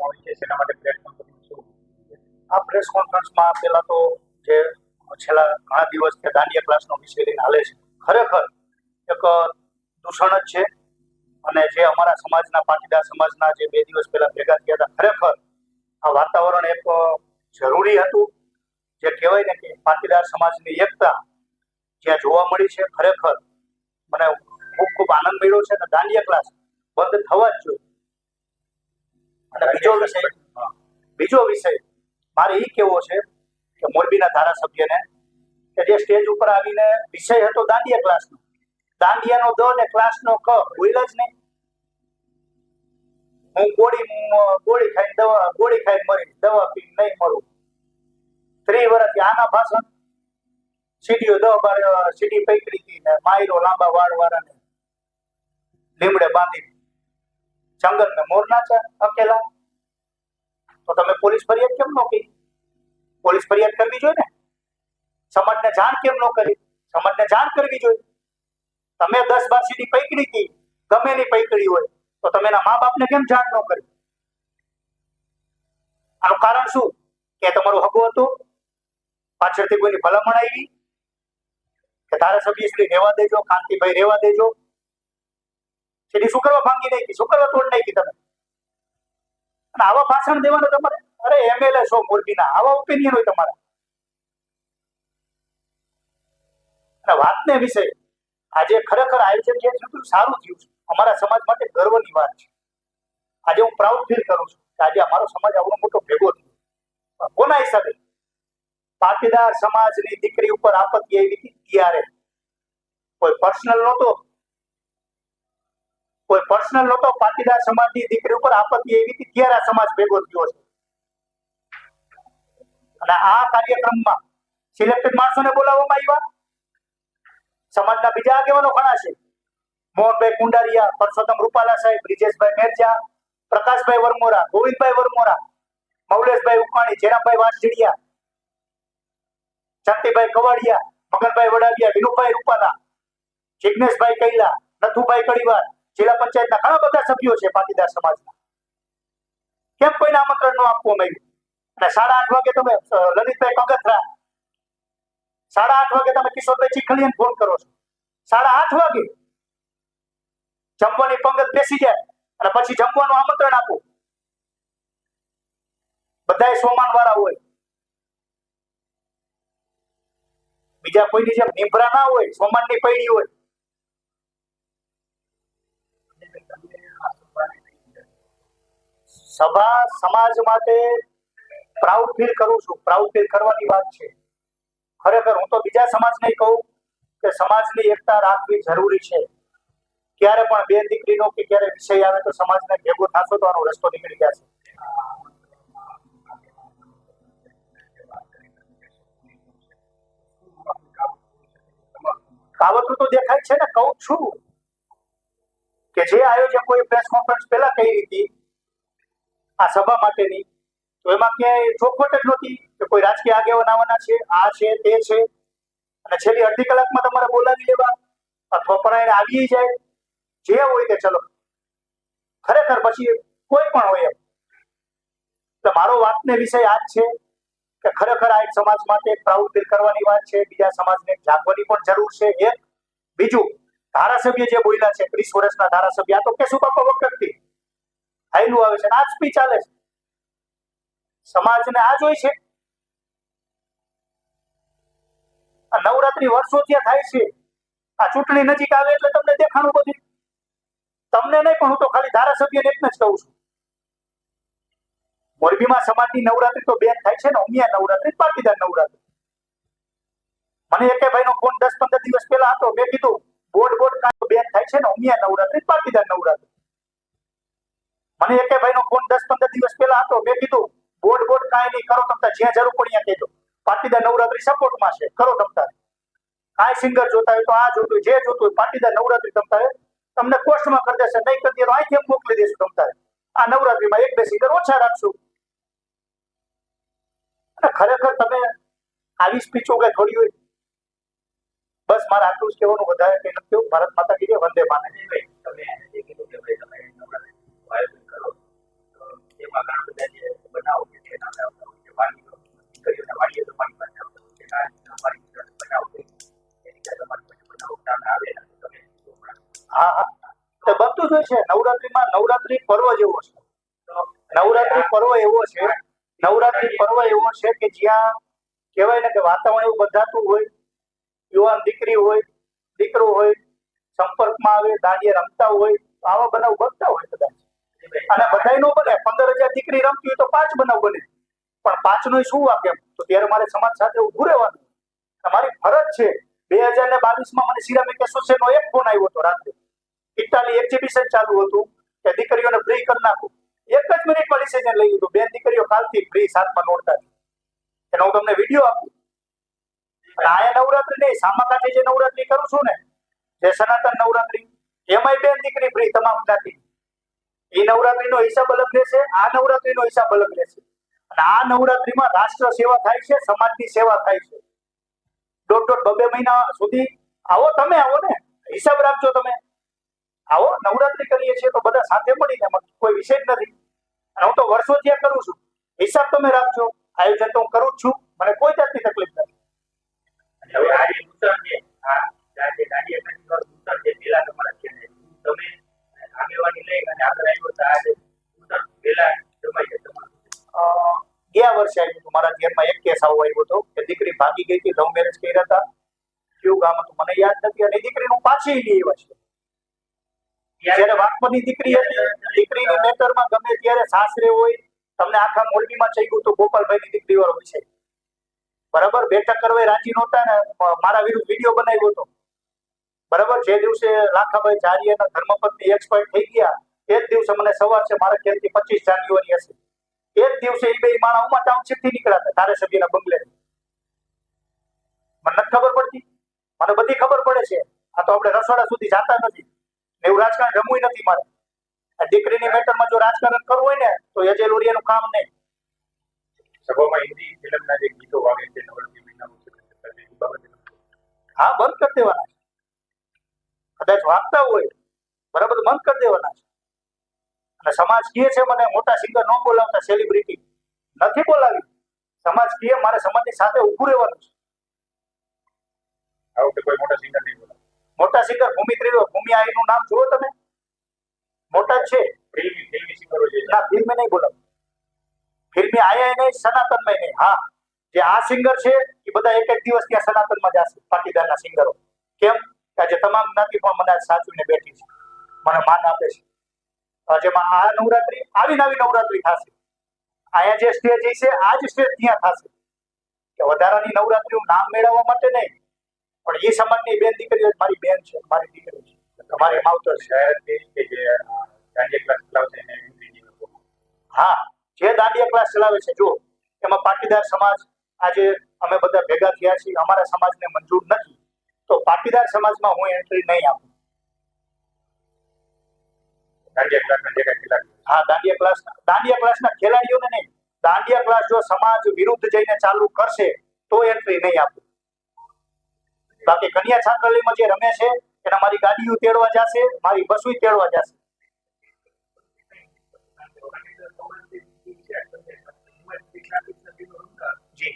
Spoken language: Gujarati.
કરવામાં આવી છે તેના માટે પ્રેસ કોન્ફરન્સ શું? આ પ્રેસ કોન્ફરન્સમાં પહેલા તો જે છેલ્લા ઘણા દિવસથી દાંડિયા ક્લાસનો વિષય લઈને હાલે છે, ખરેખર એક દૂષણ જ છે. અને જે અમારા સમાજના પાટીદાર સમાજના જે 2 દિવસ પહેલા ભેગા થયા હતા, ખરેખર આ વાતાવરણ એક જરૂરી હતું. જે કહેવાય ને કે પાટીદાર સમાજની એકતા જ્યાં જોવા મળી છે, ખરેખર મને ખૂબ ખૂબ આનંદ મળ્યો છે. અને દાંડિયા ક્લાસ બંધ થવા જ જોઈએ. અને બીજો વિષય મારે એ કેવો છે કે મોરબીના ધારાસભ્યને કે જે સ્ટેજ ઉપર આવીને વિષય હતો દાંડિયા ક્લાસનો, દાંડિયાનો દ ને ક્લાસનો ક બોલ્યા જ નહીં. હું ગોળી ખાઈને મરી, દવા પીને નહીં મરું. 3 વર્ષથી આના ભાષણ સીડીઓ 10-12 સીડી પકડી હતી ને માયરો લાંબા વાળ વાળાને લીમડે બાંધી જંગલ ને મોર નાચા અકેલા. તો તમે પોલીસ ફરિયાદ કેમ ન કરી? પોલીસ ફરિયાદ કરવી જોઈએ ને. સમાજને જાણ કેમ ન કરી? સમાજને જાણ કરવી જોઈએ. તમે 10-12 સીડી પકડી હતી, ગમે ની પકડી હોય તો તમે એના મા બાપને કેમ જાણ ન કરી? આનું કારણ શું? કે તમારું હગું હતું, પાછળથી કોઈની ભલામણ આવી કે ધારાસભ્ય શ્રી રહેવા દેજો, કાંતિભાઈ રહેવા દેજો. સીડી શું કરવા ભાંગી નાખી? શું કરવા તોડ નાખી તમે? અને આવા ભાષણ દેવાના તમારે? અરે એમએલએ છો મોરબીના, આવા ઓપિનિયન હોય તમારા? અને વાતને વિશે આજે ખરેખર આયોજન જે થયું સારું થયું છે. અમારા સમાજ માટે ગર્વની વાત છે. આજે હું પ્રાઉડ ફીલ કરું છું કે આજે અમારો સમાજ આવડો મોટો ભેગો થયો. કોના હિસાબે? પાટીદાર સમાજની દીકરી ઉપર આપત્તિ આવી હતી ત્યારે. કોઈ પર્સનલ નહોતો, પાટીદાર સમાજની દીકરી ઉપર આપત્તિ આવી હતી ત્યારે આ સમાજ ભેગો થયો છે. અને આ કાર્યક્રમમાં સિલેક્ટેડ માણસોને બોલાવવામાં આવ્યા. સમાજના બીજા આગેવાનો ઘણા છે, મોહનભાઈ કુંડારિયા, પરસોત્તમ રૂપાલા સાહેબ, બ્રિજેશભાઈ મેરજા, પ્રકાશભાઈ વરમોરા, ગોવિંદભાઈ વરમોરા, મૌલેશભાઈ ઉકાણી, જેરાભાઈ વાંસજીડિયા, ચંતીભાઈ કવાડિયા, મગનભાઈ વડાવિયા, વિનુભાઈ રૂપાલા, જિગ્નેશભાઈ કૈલા, નથુભાઈ કડીવાર, જિલ્લા પંચાયતના ઘણા બધા સભ્યો છે પાટીદાર સમાજના. કેમ કોઈને આમંત્રણ ન આપવામાં આવ્યું? અને 8:30 વાગે તમે લલિતભાઈ કગથરા, 8:30 વાગે તમે કિશોરભાઈ ચીખલીયાને ફોન કરો છો. 8:30 વાગે જમવાની પંગત બેસી જાય અને પછી જમવાનું આમંત્રણ આપો. બધાય સોમાન વાળા હોય, બીજા કોઈની જેમ નિંભરા ના હોય, સોમાનની પૈડી હોય. સભા સમાજ માટે પ્રાઉડ ફીલ કરું છું. પ્રાઉડ ફીલ કરવાની વાત છે. ખરેખર હું તો બીજા સમાજને કહું કે સમાજની એકતા રાખવી જરૂરી છે. ક્યારે પણ બેન દીકરીનો કે ક્યારે વિષય આવે તો સમાજને ભેગો થશો તો આનો રસ્તો નીકળી જશે. કાવતરું તો દેખાય છે ને. કહું છું કે જે આયોજકોએ પ્રેસ કોન્ફરન્સ પહેલા કરી હતી આ સભા માટેની, તો એમાં ક્યાંય ચોખવટ જ નહોતી કે કોઈ રાજકીય આગેવાન આવવાના છે, આ છે, તે છે. અને છેલ્લી અડધી કલાકમાં તમારે બોલાવી લેવા અથવા પરાયણે આવી જાય, જે હોય તે ચલો. ખરેખર પછી કોઈ પણ હોય એમ. તો મારો વાતને વિષય આ જ છે કે ખરેખર આ એક સમાજ માટે પ્રાઉડ ફીલ કરવાની વાત છે. બીજા સમાજને જાગવાની પણ જરૂર છે. એક બીજું, ધારાસભ્ય જે બોલ્યા છે, 30 વર્ષના ધારાસભ્ય, આ તો કેશુ બાપા વખતથી હાઈલું આવે છે, આજ બી ચાલે છે. સમાજને આ જોઈ છે. આ નવરાત્રી વર્ષો ત્યાં થાય છે. આ ચૂંટણી નજીક આવે એટલે તમને દેખાણું બધું. તમને નહીં, પણ હું તો ખાલી ધારાસભ્યને એક જ કહું છું. મોરબીમાં સમાજની નવરાત્રી તો બેન થાય છે ને, ઉમિયા નવરાત્રી, પાટીદાર નવરાત્રી. મને એકે ભાઈનો ફોન 10-15 દિવસ પહેલા હતો. મેં કીધું બોર્ડ કાંઈ બેન થાય છે ને, ઉમિયા નવરાત્રી, પાટીદાર નવરાત્રી. મને એકે ભાઈનો ફોન 10-15 દિવસ પહેલા હતો. મેં કીધું બોર્ડ કાંઈ નહીં, કરો તમતા જ્યાં જરૂર પડી ત્યાં કહેજો. પાટીદાર નવરાત્રી સપોર્ટમાં છે, કરો તમતા. કાંઈ સિંગર જોતા હોય તો આ જોતું હોય, જે જોતું હોય, પાટીદાર નવરાત્રી તમતા તમને કોસ્ટમાં કરી દેશે. નહીં કરી દે તો અહીંથી મોકલી દેશું તમતા. આ નવરાત્રીમાં 1-2 સિંગર ઓછા રાખશું. અને ખરેખર તમે આવી સ્પીચો કઈ થોડી હોય. બસ મારે આટલું જ કહેવાનું, વધારે કંઈ નથી કહેવું. ભારત માતા કી જય, વંદે માતરમ. વાલીઓ દીકરીઓને વાલીઓ તમારી પાસે આવતા હોય કે આ રીતના અમારી દીકરીને બનાવો એની રીતે તમારી પાસે બનાવતા આવે ને તો તમે શું મળે? હા હા તો બધું જ હોય છે. નવરાત્રીમાં નવરાત્રી પર્વ જેવો છે. નવરાત્રી પર્વ એવો છે, નવરાત્રી પર્વ એવો છે કે જ્યાં કહેવાય ને કે વાતાવરણ એવું બંધાતું હોય, યુવાન દીકરી હોય, દીકરો હોય, સંપર્કમાં આવે, દાંડિયા રમતા હોય, તો આવા બનાવ બનતા હોય કદાચ. અને બધાય નો બને. 15,000 દીકરી રમતી હોય તો 5 બનાવ બને, પણ 5 નો શું વાક એમ? તો ત્યારે મારે સમાજ સાથે ઉભું રહેવાનું. તમારી ફરજ છે. 2022માં મને સિરામિક એસોસિએશનનો એક ફોન આવ્યો હતો રાત્રે. ઇટાલી એક્ઝિબિશન ચાલુ હતું કે દીકરીઓને ફ્રી કરી નાખું. એક જ મિનિટમાં ડિસિઝન લઈ લીધું. બેન દીકરીઓ કાલથી ફ્રી 7માં નોરતા. એનો હું તમને વિડીયો આપું. અને આયા નવરાત્રી નહીં, સામાકાંઠે જે નવરાત્રી કરું છું ને, જે સનાતન નવરાત્રી, એમાંય બેન દીકરી ફ્રી તમામ જ્ઞાતિ. એ નવરાત્રીનો હિસાબ અલગ રહેશે, આ નવરાત્રીનો હિસાબ અલગ રહેશે. અને આ નવરાત્રીમાં રાષ્ટ્ર સેવા થાય છે, સમાજની સેવા થાય છે. દોઢ 2 મહિના સુધી આવો, તમે આવો ને, હિસાબ રાખજો. તમે આવો, નવરાત્રી કરીએ છીએ તો બધા સાથે મળીને, કોઈ વિષય જ નથી. અને હું તો વર્ષોથી આ કરું છું. હિસાબ તમે રાખજો. આયોજન તો હું કરું જ છું, મને કોઈ જાતની તકલીફ નથી. હવે આ જે નૂતન છે, આ જે દાંડિયા નૂતન જે પેલા તમારા છે ને, તમે આગેવાની લઈ અને આગળ આવ્યો તો આ જે નૂતન પેલા જમાઈ છે તમારું ગયા વર્ષે આવ્યું હતું મારા ઘરમાં. એક કેસ આવો આવ્યો હતો કે દીકરી ભાગી ગઈ હતી, લવ મેરેજ કર્યા હતા. કયું ગામ હતું મને યાદ નથી. અને દીકરીનું પાછી લઈ આવ્યા છે. જયારે વાઘપરની દીકરી હતી, દીકરીની મેટરમાં ગમે ત્યારે સાસરે હોય, તમને આખા મોરબીમાં થઈ ગયું તો ગોપાલભાઈની દીકરી વાળો વિષય. બરાબર, બેઠક કરવા રાજી નહોતા ને મારા વિરુદ્ધ વિડીયો બનાવ્યો હતો. બરાબર, જે દિવસે લાખાભાઈ ઝારીયાના ધર્મપત્ની એક્સપાયર થઈ ગયા, એ જ દિવસે મને સવાર છે, મારા ખ્યાલથી 25 જાન્યુઆરી હશે, એ જ દિવસે એ બે માણસ ઉમા ટાઉનશીપ થી નીકળ્યા હતા ધારાસભ્યના બંગલે. મને નથી ખબર પડતી? મને બધી ખબર પડે છે. આ તો આપણે રસોડા સુધી જતા નથી. એવું રાજકારણ રમવું નથી મારે. આ દીકરીની મેટરમાં જો રાજકારણ કરવું હોય ને તો અજય લોરિયાનું કામ નહીં. સભામાં હિન્દી ફિલ્મના જે ગીતો વાગે છે નવરાત્રી મહિનામાં, હા, બંધ કરી દેવાના છે. કદાચ વાગતા હોય, બરાબર, બંધ કરી દેવાના છે. અને સમાજ કહે છે મને મોટા સિંગર ન બોલાવતા, સેલિબ્રિટી નથી બોલાવી. સમાજ કહે મારે સમાજની સાથે ઉભું રહેવાનું છે. આ વખતે કોઈ મોટા સિંગર નહીં બોલાવે. મોટા સિંગર ભૂમિ આહીરનું નામ જુઓ તમે, મોટા જ છે. ફિલ્મી સિંગરો જે ના, ફિલ્મ નહીં બોલાવે. ફિલ્મી આયા નહીં, સનાતનમાં નહીં. હા, જે આ સિંગર છે એ બધા એક દિવસ ત્યાં સનાતનમાં જશે, પાટીદારના સિંગરો. કેમ? કે આજે તમામ જ્ઞાતિ પણ મને સાચવીને બેઠી છે, મને માન આપે છે. જેમાં આ નવરાત્રી આવી નવરાત્રી થશે. અહીંયા જે સ્ટેજ છે આ જ સ્ટેજ ત્યાં થશે. કે વધારાની નવરાત્રીનું નામ મેળવવા માટે નહીં, પણ એ સમાજની બેન દીકરીઓ મારી બેન છે, મારી દીકરી છે, તમારી માવતર છે. કે જે દાંડિયા ક્લાસ ચલાવશે એને હા, જે દાંડિયા ક્લાસ ચલાવે છે, જો એમાં પાટીદાર સમાજ આજે અમે બધા ભેગા થયા છીએ, અમારા સમાજને મંજૂર નથી, તો પાટીદાર સમાજમાં હું એન્ટ્રી નહીં આપું. દાંડિયા ક્લાસના જે કાંઈ ખેલાડીઓ, હા, દાંડિયા ક્લાસના ખેલાડીઓને નહીં. દાંડિયા ક્લાસ જો સમાજ વિરુદ્ધ જઈને ચાલુ કરશે તો એન્ટ્રી નહીં આપું. બાકી કન્યા છાત્રાલયમાં જે રમે છે એના મારી ગાડીઓ તેડવા જશે, મારી બસો તેડવા જશે. જી.